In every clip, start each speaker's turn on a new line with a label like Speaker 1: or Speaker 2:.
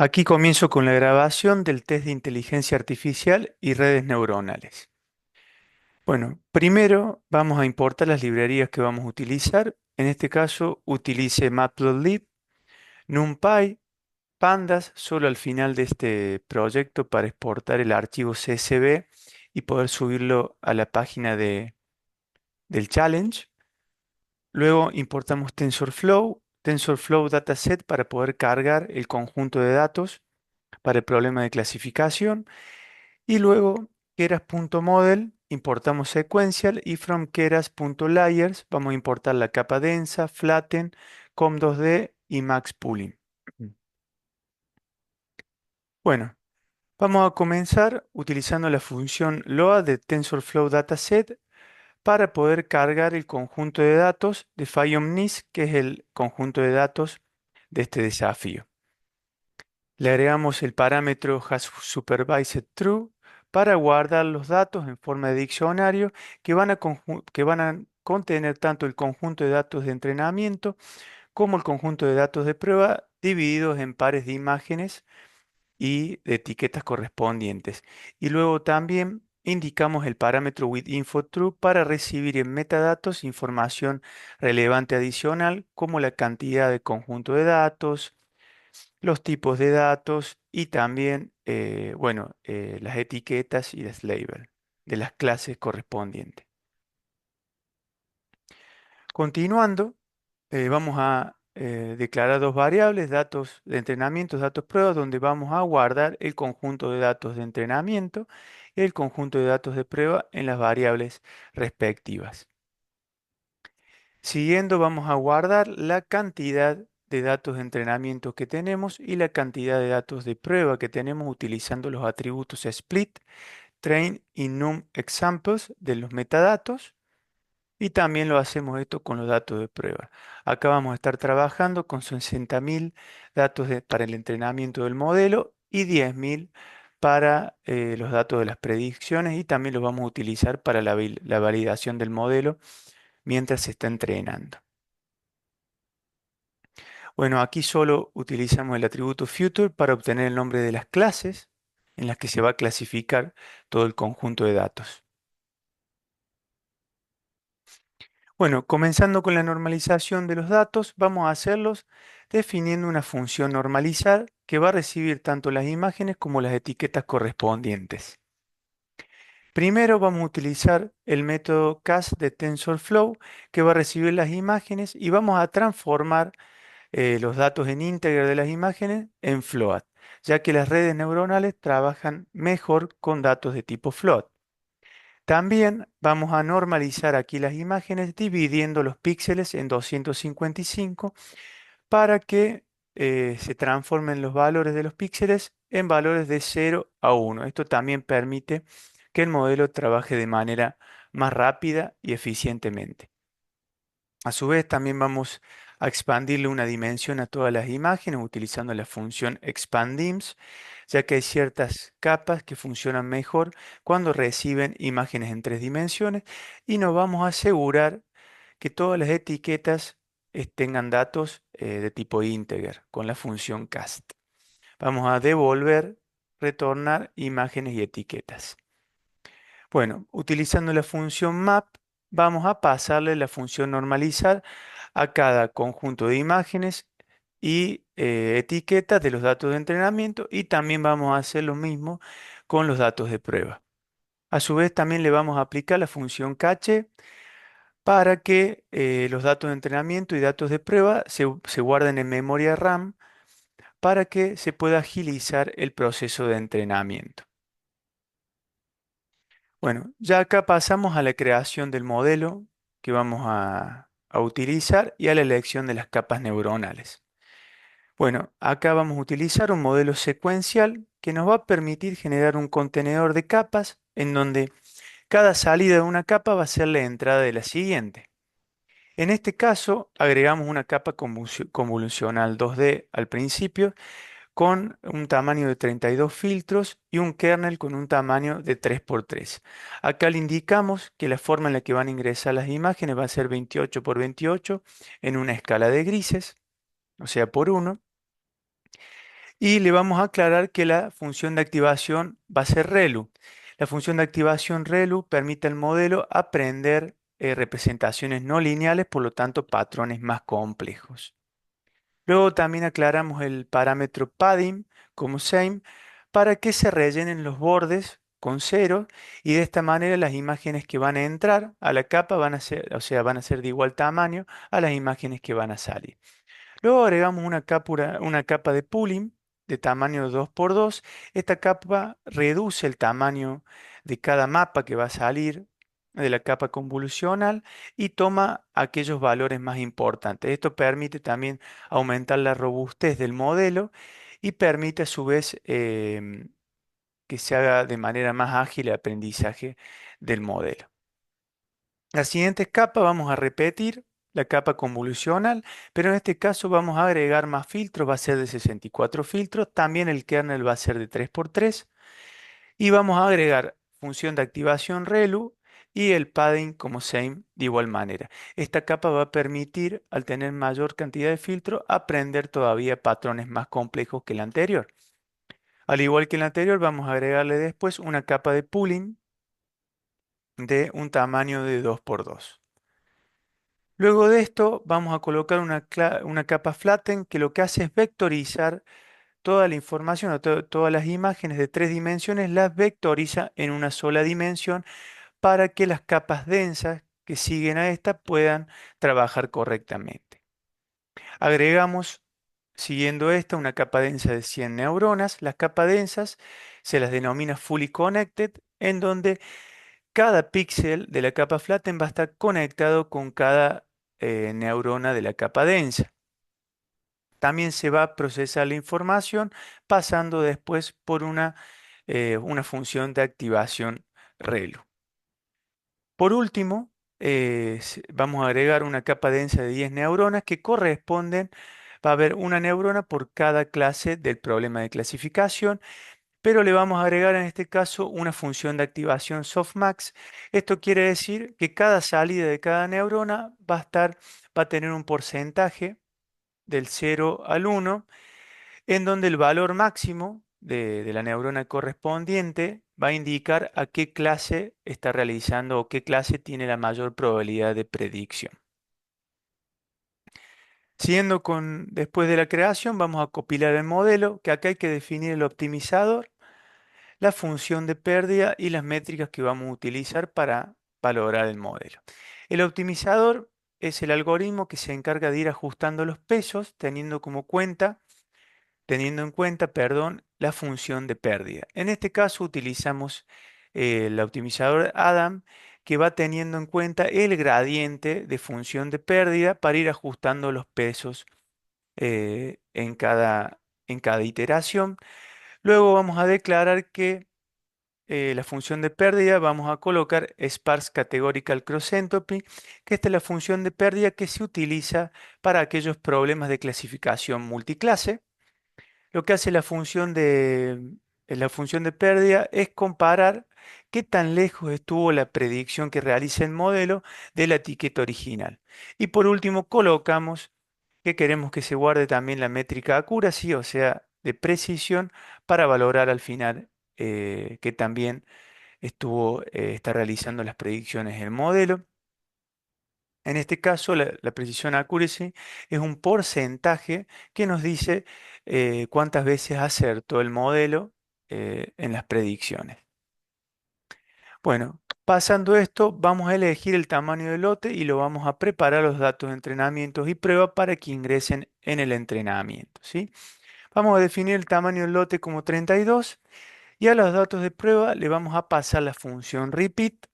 Speaker 1: Aquí comienzo con la grabación del test de inteligencia artificial y redes neuronales. Bueno, primero vamos a importar las librerías que vamos a utilizar. En este caso utilice Matplotlib, NumPy, Pandas, solo al final de este proyecto para exportar el archivo CSV y poder subirlo a la página del challenge. Luego importamos TensorFlow Dataset para poder cargar el conjunto de datos para el problema de clasificación. Y luego keras.model, importamos sequential y from keras.layers vamos a importar la capa densa, flatten, com2D y max pooling. Bueno, vamos a comenzar utilizando la función load de TensorFlow Dataset para poder cargar el conjunto de datos de PhyOmnis, que es el conjunto de datos de este desafío. Le agregamos el parámetro hasSupervisedTrue para guardar los datos en forma de diccionario que van a contener tanto el conjunto de datos de entrenamiento como el conjunto de datos de prueba divididos en pares de imágenes y de etiquetas correspondientes. Y luego también indicamos el parámetro withInfoTrue para recibir en metadatos información relevante adicional como la cantidad de conjunto de datos, los tipos de datos y también, las etiquetas y las labels de las clases correspondientes. Continuando, vamos a declarar dos variables, datos de entrenamiento, datos pruebas, donde vamos a guardar el conjunto de datos de entrenamiento y el conjunto de datos de prueba en las variables respectivas. Siguiendo, vamos a guardar la cantidad de datos de entrenamiento que tenemos y la cantidad de datos de prueba que tenemos utilizando los atributos split, train y num examples de los metadatos. Y también lo hacemos esto con los datos de prueba. Acá vamos a estar trabajando con 60.000 datos para el entrenamiento del modelo y 10.000 para los datos de las predicciones y también los vamos a utilizar para la validación del modelo mientras se está entrenando. Bueno, aquí solo utilizamos el atributo future para obtener el nombre de las clases en las que se va a clasificar todo el conjunto de datos. Bueno, comenzando con la normalización de los datos, vamos a hacerlos definiendo una función normalizar que va a recibir tanto las imágenes como las etiquetas correspondientes. Primero vamos a utilizar el método cast de TensorFlow que va a recibir las imágenes y vamos a transformar los datos en íntegra de las imágenes en float, ya que las redes neuronales trabajan mejor con datos de tipo float. También vamos a normalizar aquí las imágenes dividiendo los píxeles en 255 para que se transformen los valores de los píxeles en valores de 0 a 1. Esto también permite que el modelo trabaje de manera más rápida y eficientemente. A su vez, también vamos a expandirle una dimensión a todas las imágenes utilizando la función expandims, ya que hay ciertas capas que funcionan mejor cuando reciben imágenes en tres dimensiones y nos vamos a asegurar que todas las etiquetas tengan datos de tipo integer con la función cast. Vamos a devolver, retornar imágenes y etiquetas. Bueno, utilizando la función map, vamos a pasarle la función normalizar a cada conjunto de imágenes y etiquetas de los datos de entrenamiento y también vamos a hacer lo mismo con los datos de prueba. A su vez también le vamos a aplicar la función cache para que los datos de entrenamiento y datos de prueba se guarden en memoria RAM para que se pueda agilizar el proceso de entrenamiento. Bueno, ya acá pasamos a la creación del modelo que vamos a utilizar y a la elección de las capas neuronales. Bueno, acá vamos a utilizar un modelo secuencial que nos va a permitir generar un contenedor de capas en donde cada salida de una capa va a ser la entrada de la siguiente. En este caso, agregamos una capa convolucional 2D al principio con un tamaño de 32 filtros y un kernel con un tamaño de 3 por 3. Acá le indicamos que la forma en la que van a ingresar las imágenes va a ser 28 por 28 en una escala de grises, o sea, por 1. Y le vamos a aclarar que la función de activación va a ser ReLU. La función de activación ReLU permite al modelo aprender representaciones no lineales, por lo tanto patrones más complejos. Luego también aclaramos el parámetro padding como same para que se rellenen los bordes con cero y de esta manera las imágenes que van a entrar a la capa van a ser, o sea, van a ser de igual tamaño a las imágenes que van a salir. Luego agregamos una capa de pooling de tamaño 2 por 2. Esta capa reduce el tamaño de cada mapa que va a salir de la capa convolucional y toma aquellos valores más importantes. Esto permite también aumentar la robustez del modelo y permite a su vez que se haga de manera más ágil el aprendizaje del modelo. La siguiente capa vamos a repetir la capa convolucional, pero en este caso vamos a agregar más filtros, va a ser de 64 filtros, también el kernel va a ser de 3 por 3 y vamos a agregar función de activación ReLU y el padding como same de igual manera. Esta capa va a permitir, al tener mayor cantidad de filtros, aprender todavía patrones más complejos que la anterior. Al igual que la anterior, vamos a agregarle después una capa de pooling de un tamaño de 2 por 2. Luego de esto vamos a colocar una capa flatten que lo que hace es vectorizar toda la información o todas las imágenes de 3 dimensiones, las vectoriza en una sola dimensión para que las capas densas que siguen a esta puedan trabajar correctamente. Agregamos, siguiendo esta, una capa densa de 100 neuronas. Las capas densas se las denomina fully connected, en donde cada píxel de la capa flatten va a estar conectado con cada neurona de la capa densa. También se va a procesar la información pasando después por una función de activación ReLU. Por último, vamos a agregar una capa densa de 10 neuronas que corresponden, va a haber una neurona por cada clase del problema de clasificación, pero le vamos a agregar en este caso una función de activación softmax. Esto quiere decir que cada salida de cada neurona va a tener un porcentaje del 0 al 1, en donde el valor máximo de la neurona correspondiente va a indicar a qué clase está realizando o qué clase tiene la mayor probabilidad de predicción. Siguiendo después de la creación, vamos a compilar el modelo, que acá hay que definir el optimizador, la función de pérdida y las métricas que vamos a utilizar para valorar el modelo. El optimizador es el algoritmo que se encarga de ir ajustando los pesos teniendo en cuenta, perdón, la función de pérdida. En este caso utilizamos el optimizador Adam, que va teniendo en cuenta el gradiente de función de pérdida para ir ajustando los pesos en cada iteración. Luego vamos a declarar que la función de pérdida vamos a colocar sparse categorical cross entropy, que esta es la función de pérdida que se utiliza para aquellos problemas de clasificación multiclase. Lo que hace la función de pérdida es comparar qué tan lejos estuvo la predicción que realiza el modelo de la etiqueta original. Y por último, colocamos que queremos que se guarde también la métrica accuracy, o sea, de precisión, para valorar al final que también está realizando las predicciones el modelo. En este caso, la precisión accuracy es un porcentaje que nos dice cuántas veces acertó el modelo en las predicciones. Bueno, pasando esto, vamos a elegir el tamaño del lote y lo vamos a preparar los datos de entrenamientos y prueba para que ingresen en el entrenamiento, ¿sí? Vamos a definir el tamaño del lote como 32 y a los datos de prueba le vamos a pasar la función repeat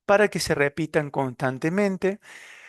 Speaker 1: para que se repitan constantemente.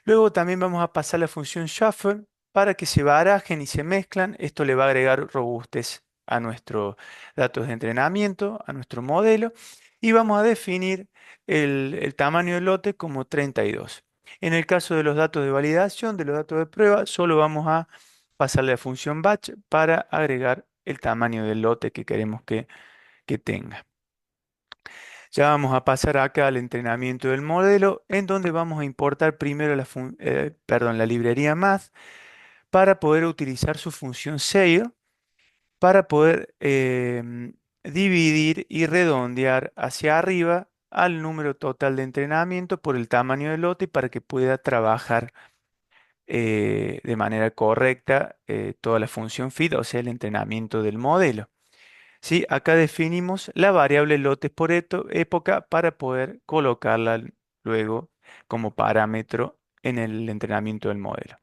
Speaker 1: Luego también vamos a pasar la función shuffle para que se barajen y se mezclan. Esto le va a agregar robustez a nuestros datos de entrenamiento, a nuestro modelo. Y vamos a definir el tamaño del lote como 32. En el caso de los datos de validación, de los datos de prueba, solo vamos a pasarle la función batch para agregar el tamaño del lote que queremos que tenga. Ya vamos a pasar acá al entrenamiento del modelo, en donde vamos a importar primero la librería math para poder utilizar su función SAIL para poder dividir y redondear hacia arriba al número total de entrenamiento por el tamaño del lote y para que pueda trabajar de manera correcta toda la función fit, o sea, el entrenamiento del modelo. ¿Sí? Acá definimos la variable lotes por época para poder colocarla luego como parámetro en el entrenamiento del modelo.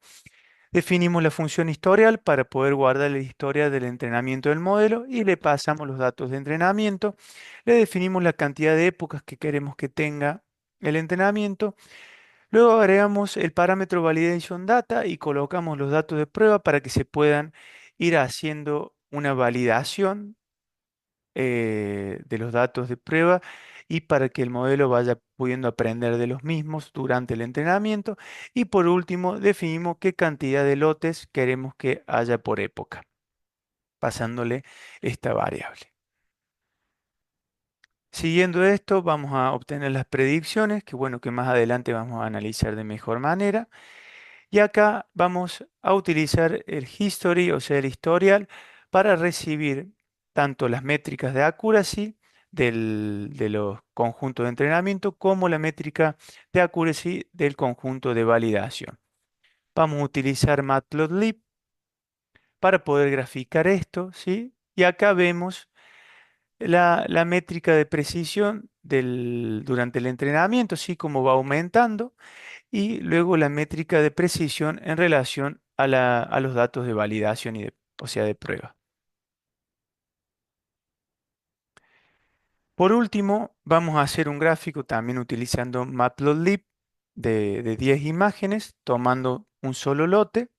Speaker 1: Definimos la función historial para poder guardar la historia del entrenamiento del modelo y le pasamos los datos de entrenamiento. Le definimos la cantidad de épocas que queremos que tenga el entrenamiento. Luego agregamos el parámetro validation data y colocamos los datos de prueba para que se puedan ir haciendo una validación de los datos de prueba y para que el modelo vaya pudiendo aprender de los mismos durante el entrenamiento. Y por último, definimos qué cantidad de lotes queremos que haya por época, pasándole esta variable. Siguiendo esto, vamos a obtener las predicciones, que bueno, que más adelante vamos a analizar de mejor manera. Y acá vamos a utilizar el history, o sea, el historial, para recibir tanto las métricas de accuracy de los conjuntos de entrenamiento como la métrica de accuracy del conjunto de validación. Vamos a utilizar Matplotlib para poder graficar esto, ¿sí? Y acá vemos la métrica de precisión durante el entrenamiento, ¿sí? Cómo va aumentando y luego la métrica de precisión en relación a los datos de validación o sea, de prueba. Por último, vamos a hacer un gráfico también utilizando Matplotlib de 10 imágenes, tomando un solo lote,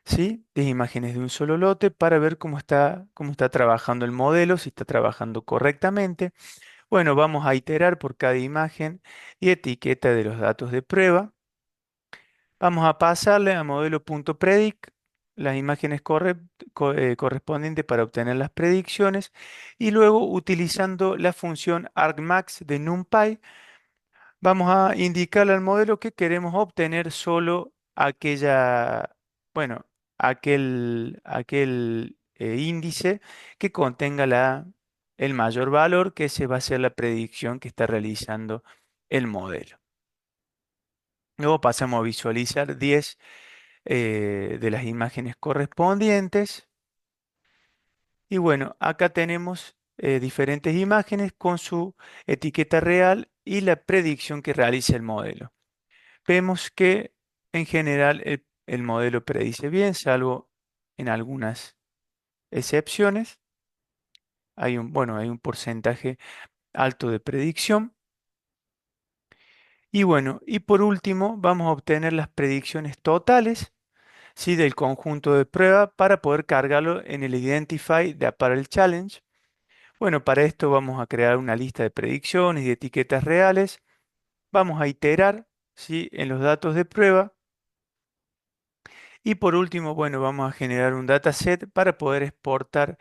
Speaker 1: ¿sí? 10 imágenes de un solo lote para ver cómo está trabajando el modelo, si está trabajando correctamente. Bueno, vamos a iterar por cada imagen y etiqueta de los datos de prueba. Vamos a pasarle a modelo.predict las imágenes correspondientes para obtener las predicciones y luego utilizando la función argmax de NumPy vamos a indicarle al modelo que queremos obtener solo bueno, aquel índice que contenga el mayor valor, que ese va a ser la predicción que está realizando el modelo. Luego pasamos a visualizar 10 de las imágenes correspondientes. Y bueno, acá tenemos diferentes imágenes con su etiqueta real y la predicción que realiza el modelo. Vemos que en general el modelo predice bien, salvo en algunas excepciones. Bueno, hay un porcentaje alto de predicción. Y bueno, y por último vamos a obtener las predicciones totales, ¿sí? Del conjunto de prueba para poder cargarlo en el Identify de Apparel Challenge. Bueno, para esto vamos a crear una lista de predicciones y de etiquetas reales. Vamos a iterar, ¿sí? En los datos de prueba. Y por último, bueno, vamos a generar un dataset para poder exportar,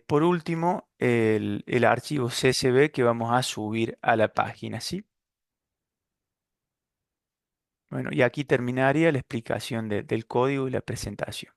Speaker 1: por último, el archivo CSV que vamos a subir a la página, ¿sí? Bueno, y aquí terminaría la explicación del código y la presentación.